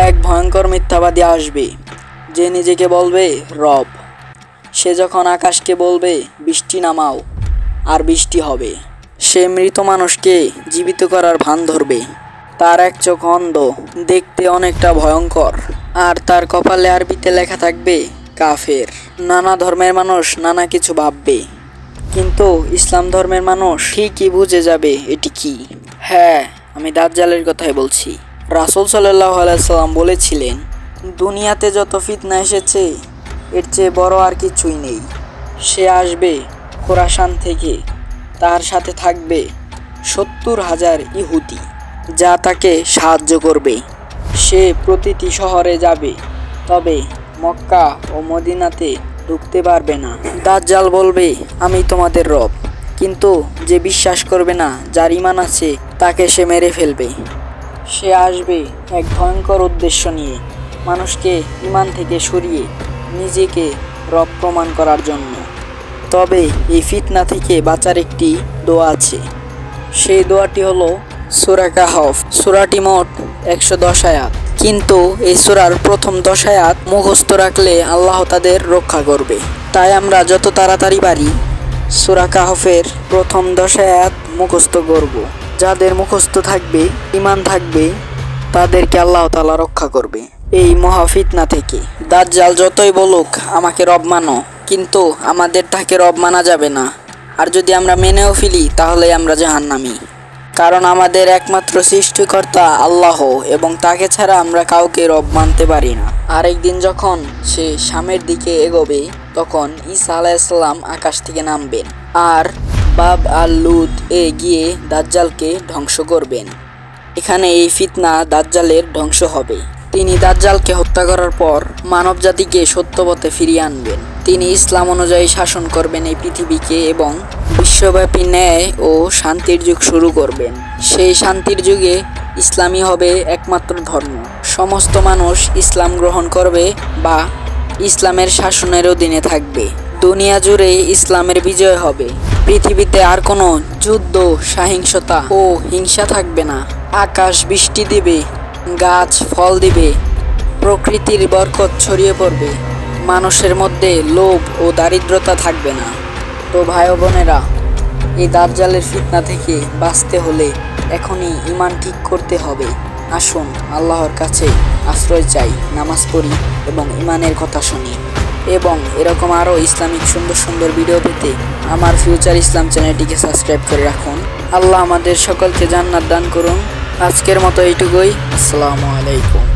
এক ভয়ঙ্কর মিথ্যাবাদী আসবে, যে নিজেকে বলবে রব। সে যখন আকাশকে বলবে বৃষ্টি নামাও, আর বৃষ্টি হবে। সে মৃত মানুষকে জীবিত করার ভান ধরবে। তার এক চোখ অন্ধ, দেখতে অনেকটা ভয়ঙ্কর, আর তার কপালে আরবিতে লেখা থাকবে কাফের। নানা ধর্মের মানুষ নানা কিছু ভাববে, কিন্তু ইসলাম ধর্মের মানুষ ঠিকই বুঝে যাবে এটি কি। হ্যাঁ, আমি দাজ্জালের কথাই বলছি। রাসূল সাল্লাল্লাহু আলাইহি সাল্লাম বলেছিলেন, দুনিয়াতে যত ফিতনা এসেছে এর চেয়ে বড় আর কিছুই নেই। সে আসবে খোরাসান থেকে, তার সাথে থাকবে 70,000 ইহুদি, যা তাকে সাহায্য করবে। সে প্রতিটি শহরে যাবে, তবে মক্কা ও মদিনাতে ঢুকতে পারবে না। দাজ্জাল বলবে, আমি তোমাদের রব, কিন্তু যে বিশ্বাস করবে না, যার ঈমান আছে, তাকে সে মেরে ফেলবে। সে আসবে এক ভয়ঙ্কর উদ্দেশ্য নিয়ে, মানুষকে ঈমান থেকে সরিয়ে নিজেকে রব প্রমাণ করার জন্য। তবে এই ফিতনা থেকে বাঁচার একটি দোয়া আছে। সেই দোয়াটি হলো সূরা কাহফ। সূরাটি মোট 110 আয়াত, কিন্তু এই সূরার প্রথম 10 আয়াত মুখস্থ রাখলে আল্লাহ তাদের রক্ষা করবে। তাই আমরা যত তাড়াতাড়ি পারি সূরা কাহফের প্রথম 10 আয়াত মুখস্থ করব। যাদের মুখস্থ থাকবে, ঈমান থাকবে, তাদেরকে আল্লাহ তাআলা রক্ষা করবে এই মহা ফিতনা থেকে। দাজ্জাল যতই বলুক আমাকে রব মানো, কিন্তু আমাদের তাকে রব মানা যাবে না। আর যদি আমরা মেনেও ফেলি, তাহলে আমরা জাহান্নামী। কারণ আমাদের একমাত্র সৃষ্টিকর্তা আল্লাহ, এবং তাকে ছাড়া আমরা কাউকে রব মানতে পারি না। আরেকদিন যখন সে শামের দিকে এগোবে, তখন ঈসা আলাইহিস সালাম আকাশ থেকে নামবেন আর বাব আল লুদ এ গিয়ে দাজ্জালকে ধ্বংস করবেন। এখানে এই ফিতনা দাজ্জালের ধ্বংস হবে। তিনি দাজ্জালকে হত্যা করার পর মানবজাতিকে সত্যপথে ফিরিয়ে আনবেন। তিনি ইসলাম অনুযায়ী শাসন করবেন এই পৃথিবীকে, এবং বিশ্বব্যাপী ন্যায় ও শান্তির যুগ শুরু করবেন। সেই শান্তির যুগে ইসলামই হবে একমাত্র ধর্ম। সমস্ত মানুষ ইসলাম গ্রহণ করবে বা ইসলামের শাসনের অধীনে থাকবে। দুনিয়া জুড়ে ইসলামের বিজয় হবে। পৃথিবীতে আর কোনো যুদ্ধ, সহিংসতা ও হিংসা থাকবে না। আকাশ বৃষ্টি দিবে, গাছ ফল দিবে, প্রকৃতির বরকত ছড়িয়ে পড়বে। মানুষের মধ্যে লোভ ও দারিদ্রতা থাকবে না। তো ভাই ও বোনেরা, এই দাজ্জালের ফিতনা থেকে বাঁচতে হলে এখনই ঈমান ঠিক করতে হবে। আসুন আল্লাহর কাছে আশ্রয় চাই, নামাজ পড়ি এবং ঈমানের কথা শুনি। এবং এরকম আরও ইসলামিক সুন্দর সুন্দর ভিডিও পেতে আমার ফিউচার ইসলাম চ্যানেলটিকে সাবস্ক্রাইব করে রাখুন। আল্লাহ আমাদের সকলকে জান্নাত দান করুন। আজকের মতো এইটুকুই। আসসালামু আলাইকুম।